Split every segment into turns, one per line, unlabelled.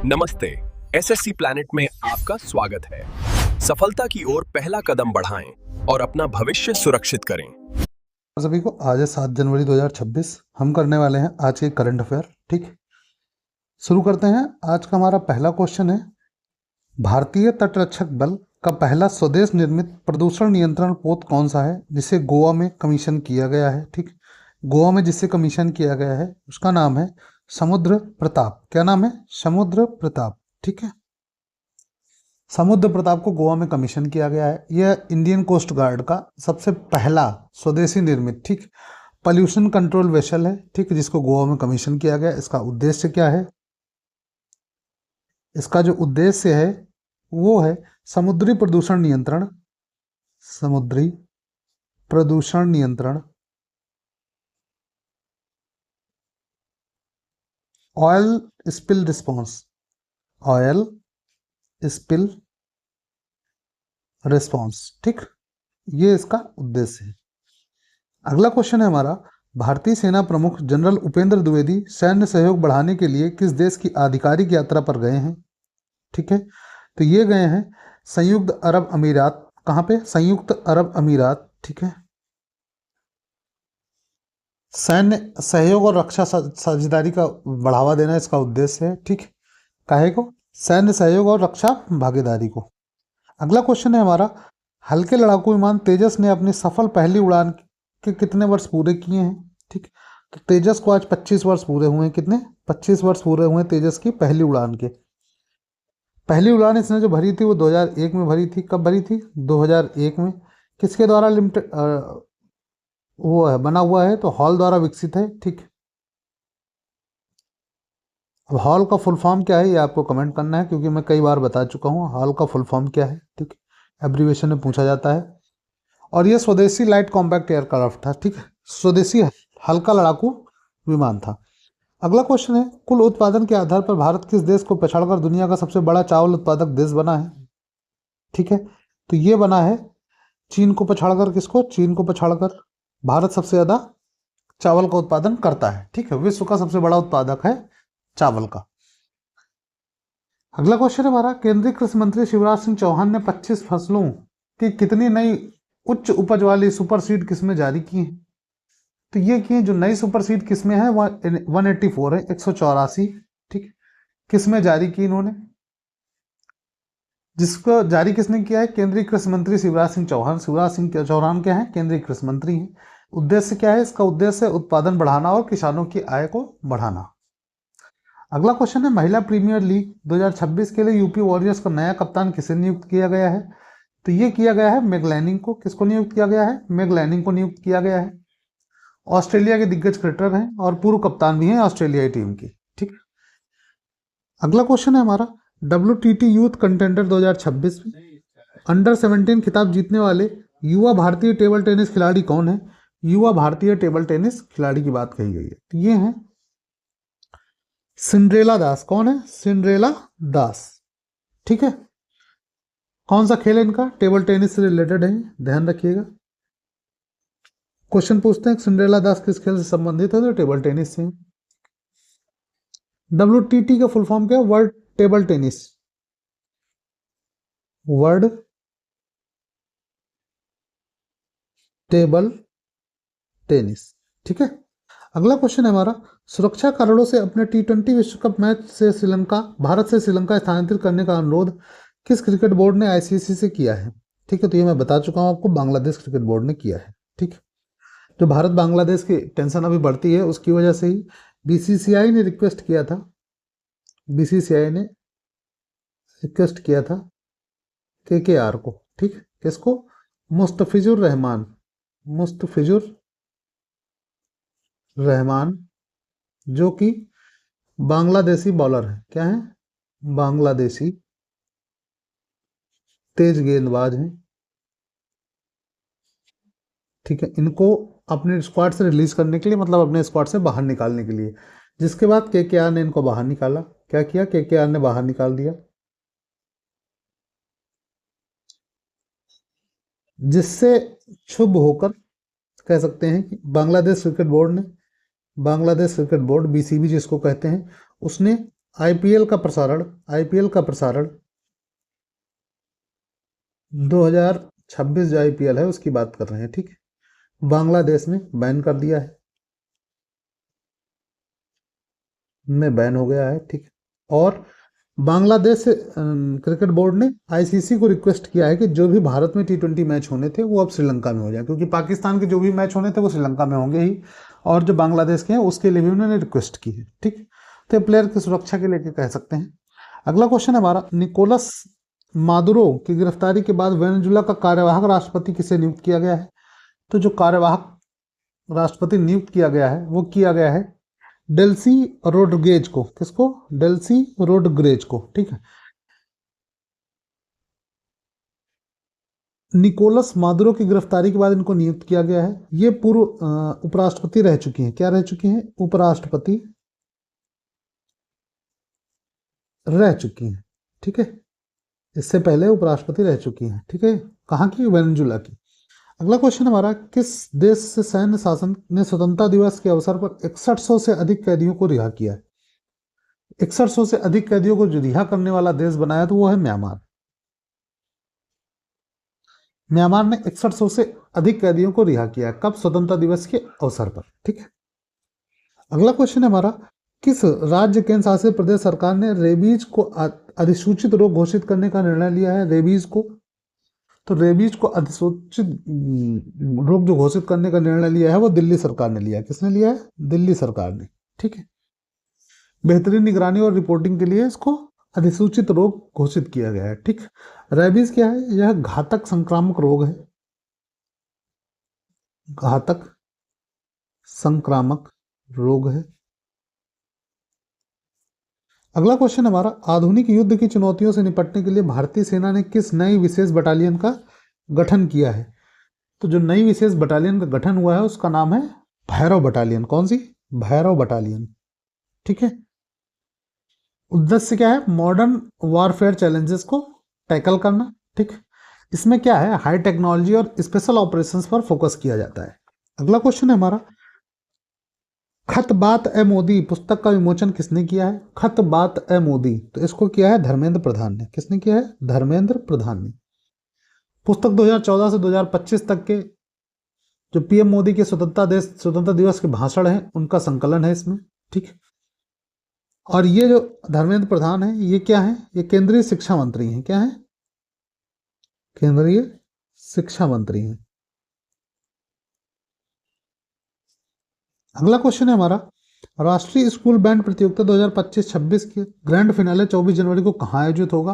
नमस्ते। SSC planet में आपका स्वागत है। सफलता की ओर पहला कदम बढ़ाएं और अपना भविष्य सुरक्षित करें।
सभी को आज है 7 जनवरी 2026। हम करने वाले हैं आज के करंट अफेयर। ठीक, शुरू करते हैं। आज का हमारा पहला क्वेश्चन है, भारतीय तटरक्षक बल का पहला स्वदेश निर्मित प्रदूषण नियंत्रण पोत कौन सा है जिसे गोवा में कमीशन किया गया है। ठीक, गोवा में जिसे कमीशन किया गया है उसका नाम है समुद्र प्रताप। क्या नाम है? समुद्र प्रताप। ठीक है, समुद्र प्रताप को गोवा में कमीशन किया गया है। यह इंडियन कोस्ट गार्ड का सबसे पहला स्वदेशी निर्मित ठीक पॉल्यूशन कंट्रोल वेसल है। ठीक, जिसको गोवा में कमीशन किया गया। इसका उद्देश्य क्या है? इसका जो उद्देश्य है वो है समुद्री प्रदूषण नियंत्रण, समुद्री प्रदूषण नियंत्रण, oil spill response, oil spill response. ठीक, ये इसका उद्देश्य है। अगला क्वेश्चन है हमारा, भारतीय सेना प्रमुख जनरल उपेंद्र द्विवेदी सैन्य सहयोग बढ़ाने के लिए किस देश की आधिकारिक यात्रा पर गए हैं? ठीक है, तो ये गए हैं संयुक्त अरब अमीरात। कहाँ पे? संयुक्त अरब अमीरात। ठीक है, सैन्य सहयोग और रक्षा साझेदारी का बढ़ावा देना इसका उद्देश्य है। ठीक, काहे को? सैन्य सहयोग और रक्षा भागीदारी को। अगला क्वेश्चन है हमारा, हल्के लड़ाकू विमान तेजस ने अपनी सफल पहली उड़ान के कितने वर्ष पूरे किए हैं? ठीक, तो तेजस को आज 25 वर्ष पूरे हुए हैं। कितने? 25 वर्ष पूरे हुए हैं तेजस की पहली उड़ान के। पहली उड़ान इसने जो भरी थी वो 2001 में भरी थी। कब भरी थी? 2001 में। किसके द्वारा लिमिटेड वो है बना हुआ है? तो हॉल द्वारा विकसित है। ठीक, अब हॉल का फुल फॉर्म क्या है ये आपको कमेंट करना है, क्योंकि मैं कई बार बता चुका हूँ हॉल का फुल फॉर्म क्या है। ठीक, एब्रीवेशन में पूछा जाता है। और ये स्वदेशी लाइट कॉम्पैक्ट एयरक्राफ्ट था। ठीक है, स्वदेशी हल्का लड़ाकू विमान था। अगला क्वेश्चन है, कुल उत्पादन के आधार पर भारत किस देश को पछाड़कर दुनिया का सबसे बड़ा चावल उत्पादक देश बना है? ठीक है, तो ये बना है चीन को पछाड़कर। किसको? चीन को पछाड़कर भारत सबसे ज्यादा चावल का उत्पादन करता है। ठीक है, विश्व का सबसे बड़ा उत्पादक है चावल का। अगला क्वेश्चन है हमारा, केंद्रीय कृषि मंत्री शिवराज सिंह चौहान ने 25 फसलों की कितनी नई उच्च उपज वाली सुपर सीड किस्में जारी की हैं? तो ये की जो नई सुपर सीड किस्में हैं 184 है, 184। ठीक, किस्में जारी की इन्होंने, जिसको जारी किसने किया है? केंद्रीय कृषि मंत्री शिवराज सिंह चौहान। शिवराज सिंह चौहान क्या है? केंद्रीय कृषि मंत्री हैं। उद्देश्य क्या है इसका? उद्देश्य उत्पादन बढ़ाना और किसानों की आय को बढ़ाना। अगला क्वेश्चन है, महिला प्रीमियर लीग 2026 के लिए यूपी वॉरियर्स का नया कप्तान किसे नियुक्त किया गया है? तो ये किया गया है मेग लैनिंग को। किसको नियुक्त किया गया है? मेग लैनिंग को नियुक्त किया गया है। ऑस्ट्रेलिया के दिग्गज क्रिकेटर हैं और पूर्व कप्तान भी हैं ऑस्ट्रेलियाई टीम की। ठीक, अगला क्वेश्चन है हमारा, WTT यूथ कंटेंडर 2026 में अंडर 17 खिताब जीतने वाले युवा भारतीय टेबल टेनिस खिलाड़ी कौन है? युवा भारतीय टेबल टेनिस खिलाड़ी की बात कही गई है, तो ये हैं सिंड्रेला दास। कौन है? सिंड्रेला दास। ठीक है, कौन सा खेल है इनका? टेबल टेनिस से रिलेटेड है, ध्यान रखिएगा। क्वेश्चन पूछते हैं सिंड्रेला दास किस खेल से संबंधित है? तो टेबल टेनिस से। WTT का फुल फॉर्म क्या है? World table tennis, world table tennis. ठीक है, अगला क्वेश्चन है हमारा, सुरक्षा कारणों से अपने T20 विश्व कप मैच से भारत से श्रीलंका स्थानांतरित करने का अनुरोध किस क्रिकेट बोर्ड ने ICC से किया है? ठीक है, तो ये मैं बता चुका हूं आपको, बांग्लादेश क्रिकेट बोर्ड ने किया है। ठीक, जो भारत बांग्लादेश की टेंशन अभी बढ़ती है उसकी वजह से ही BCCI ने रिक्वेस्ट किया था, BCCI ने रिक्वेस्ट किया था KKR को। ठीक, किसको? मुस्तफिजुर रहमान, मुस्तफिजुर रहमान, जो कि बांग्लादेशी बॉलर है। क्या है? बांग्लादेशी तेज गेंदबाज हैं। ठीक है, इनको अपने स्क्वाड से रिलीज करने के लिए, मतलब अपने स्क्वाड से बाहर निकालने के लिए, जिसके बाद KKR ने इनको बाहर निकाला। क्या किया? KKR ने बाहर निकाल दिया, जिससे क्षुब्ध होकर कह सकते हैं कि बांग्लादेश क्रिकेट बोर्ड ने, बांग्लादेश क्रिकेट बोर्ड BCB जिसको कहते हैं, उसने आईपीएल का प्रसारण 2026 जो आईपीएल है उसकी बात कर रहे हैं, ठीक है। बांग्लादेश में बैन कर दिया है, में बैन हो गया है, ठीक है। और बांग्लादेश क्रिकेट बोर्ड ने आईसीसी को रिक्वेस्ट किया है कि जो भी भारत में टी20 मैच होने थे वो अब श्रीलंका में हो जाए, क्योंकि पाकिस्तान के जो भी मैच होने थे वो श्रीलंका में होंगे ही, और जो बांग्लादेश के हैं उसके लिए भी उन्होंने रिक्वेस्ट की है, ठीक। तो प्लेयर की सुरक्षा के लिए कह सकते हैं। अगला क्वेश्चन है हमारा, निकोलस मादुरो की गिरफ्तारी के बाद वेनेजुला का कार्यवाहक राष्ट्रपति किसे नियुक्त किया गया है? तो जो कार्यवाहक राष्ट्रपति नियुक्त किया गया है वो किया गया है डेल्सी रोड्रिगेज को। किसको? डेल्सी रोड्रिगेज को, ठीक है। निकोलस मादुरो की गिरफ्तारी के बाद इनको नियुक्त किया गया है। ये पूर्व उपराष्ट्रपति रह चुकी हैं। क्या रह चुकी हैं? उपराष्ट्रपति रह चुकी हैं, ठीक है। इससे पहले उपराष्ट्रपति रह चुकी हैं, ठीक है। कहाँ की? वेनेजुला की। अगला क्वेश्चन हमारा, किस देश से सैन्य शासन ने स्वतंत्रता दिवस के अवसर पर 6100 से अधिक कैदियों को रिहा किया है? 6100 से अधिक कैदियों को जो रिहा करने वाला देश बनाया तो वो है म्यांमार। म्यांमार ने 6100 से अधिक कैदियों को रिहा किया है। कब? स्वतंत्रता दिवस के अवसर पर, ठीक है। अगला क्वेश्चन है हमारा, किस राज्य केंद्र शासित प्रदेश सरकार ने रेबीज को अधिसूचित रोग घोषित करने का निर्णय लिया है? रेबीज को, तो रेबीज को अधिसूचित रोग जो घोषित करने का निर्णय लिया है वो दिल्ली सरकार ने लिया है। किसने लिया है? दिल्ली सरकार ने, ठीक है। बेहतरीन निगरानी और रिपोर्टिंग के लिए इसको अधिसूचित रोग घोषित किया गया है, ठीक। रेबीज क्या है? यह घातक संक्रामक रोग है, घातक संक्रामक रोग है। अगला क्वेश्चन हमारा, आधुनिक युद्ध की चुनौतियों से निपटने के लिए भारतीय सेना ने किस नई विशेष बटालियन का गठन किया है? तो जो नई विशेष बटालियन का गठन हुआ है उसका नाम है भैरव बटालियन। कौन सी? भैरव बटालियन, ठीक है। उद्देश्य क्या है? मॉडर्न वॉरफेयर चैलेंजेस को टैकल करना, ठीक। इसमें क्या है? हाई टेक्नोलॉजी और स्पेशल ऑपरेशंस पर फोकस किया जाता है। अगला क्वेश्चन है हमारा, खत बात ए मोदी पुस्तक का विमोचन किसने किया है? खत बात ए मोदी, तो इसको किया है धर्मेंद्र प्रधान ने। किसने किया है? धर्मेंद्र प्रधान ने। पुस्तक 2014 से 2025 तक के जो पीएम मोदी के स्वतंत्रता दिवस के भाषण है उनका संकलन है इसमें, ठीक। और ये जो धर्मेंद्र प्रधान है ये क्या है? ये केंद्रीय शिक्षा मंत्री हैं। क्या है? केंद्रीय शिक्षा मंत्री हैं। अगला क्वेश्चन है हमारा, राष्ट्रीय स्कूल बैंड प्रतियोगिता 2025-26 के ग्रैंड फिनाले 24 जनवरी को कहाँ आयोजित होगा?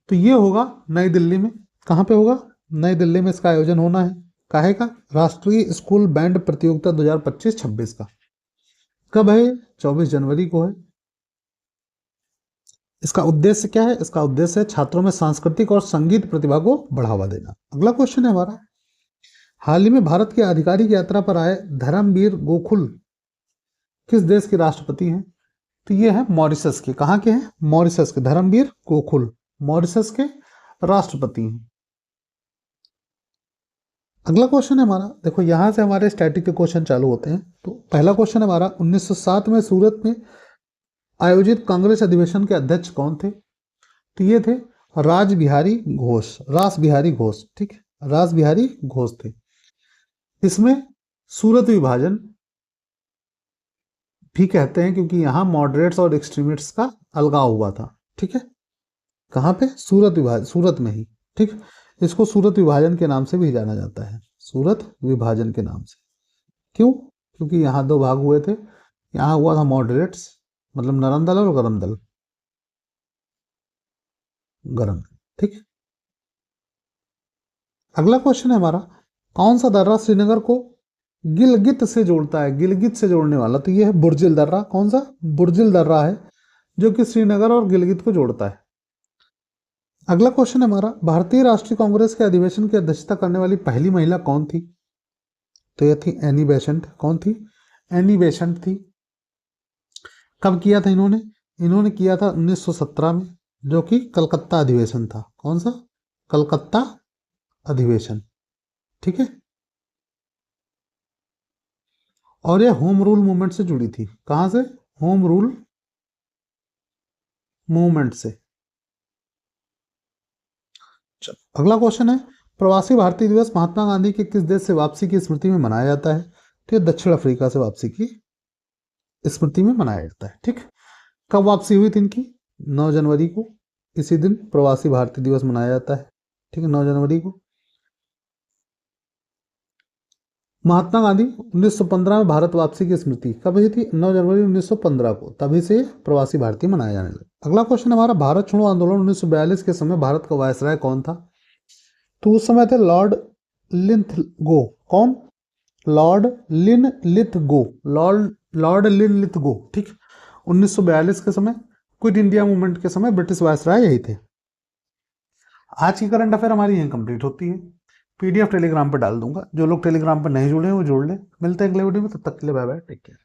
तो ये होगा नई दिल्ली में। कहाँ पे होगा? नई दिल्ली में इसका आयोजन होना है। काहे का? राष्ट्रीय स्कूल बैंड प्रतियोगिता 2025-26 का। कब है? 24 जनवरी को है। इसका उद्देश्य क्या है? इसका उद्देश्य है छात्रों में सांस्कृतिक और संगीत प्रतिभा को बढ़ावा देना। अगला क्वेश्चन है हमारा, हाल ही में भारत की आधिकारिक यात्रा पर आए धर्मवीर गोकुल किस देश के राष्ट्रपति हैं? तो ये है मॉरिशस के। कहाँ के हैं? मॉरिशस के। धर्मवीर गोकुल मॉरिशस के राष्ट्रपति हैं। अगला क्वेश्चन है हमारा, देखो यहां से हमारे स्टैटिक के क्वेश्चन चालू होते हैं। तो पहला क्वेश्चन हमारा, 1907 में सूरत में आयोजित कांग्रेस अधिवेशन के अध्यक्ष कौन थे? तो ये थे रास बिहारी घोष, ठीक है। रास बिहारी घोष थे। इसमें सूरत विभाजन भी कहते हैं क्योंकि यहां मॉडरेट्स और एक्सट्रीमिस्ट्स का अलगाव हुआ था, ठीक है। कहां पे? सूरत में ही, ठीक। इसको सूरत विभाजन के नाम से भी जाना जाता है, सूरत विभाजन के नाम से। क्यों? क्योंकि यहाँ दो भाग हुए थे। यहाँ हुआ था मॉडरेट्स मतलब नरम दल और गरम दल, ठीक। अगला क्वेश्चन है हमारा, कौन सा दर्रा श्रीनगर को गिलगित से जोड़ता है? गिलगित से जोड़ने वाला तो ये है बुर्जिल दर्रा। कौन सा? बुर्जिल दर्रा है जो कि श्रीनगर और गिलगित को जोड़ता है। अगला क्वेश्चन है हमारा, भारतीय राष्ट्रीय कांग्रेस के अधिवेशन की अध्यक्षता करने वाली पहली महिला कौन थी? तो यह थी एनी बेसेंट। कौन थी? एनी बेसेंट थी। कब किया था इन्होंने? इन्होंने किया था 1917 में, जो कि कलकत्ता अधिवेशन था। कौन सा? कलकत्ता अधिवेशन, ठीक है। और यह होम रूल मूवमेंट से जुड़ी थी। कहां से? होम रूल मूवमेंट से। चलो अगला क्वेश्चन है, प्रवासी भारतीय दिवस महात्मा गांधी के किस देश से वापसी की स्मृति में मनाया जाता है? ठीक है, दक्षिण अफ्रीका से वापसी की स्मृति में मनाया जाता है। ठीक, कब वापसी हुई थी इनकी? 9 जनवरी को। इसी दिन प्रवासी भारतीय दिवस मनाया जाता है। ठीक है, 9 जनवरी को। महात्मा गांधी 1915 में भारत वापसी की स्मृति कब हुई थी? 9 जनवरी 1915 को। तभी से प्रवासी भारतीय मनाया जाने लगा। अगला क्वेश्चन हमारा, भारत छोड़ो आंदोलन 1942 के समय भारत का वायसराय कौन था? तो उस समय थे लॉर्ड लिन्थगो। कौन? Lord Linlithgow. Lord Linlithgow. ठीक, 1942 के समय क्विट इंडिया मूवमेंट के समय ब्रिटिश वायसराय यही थे। आज की करंट अफेयर हमारी यहीं कंप्लीट होती है। पीडीएफ टेलीग्राम पे डाल दूंगा, जो लोग टेलीग्राम पे नहीं जुड़े हैं वो जुड़ लें। मिलते हैं अगले वीडियो में, तब तक के लिए बाय बाय, टेक केयर।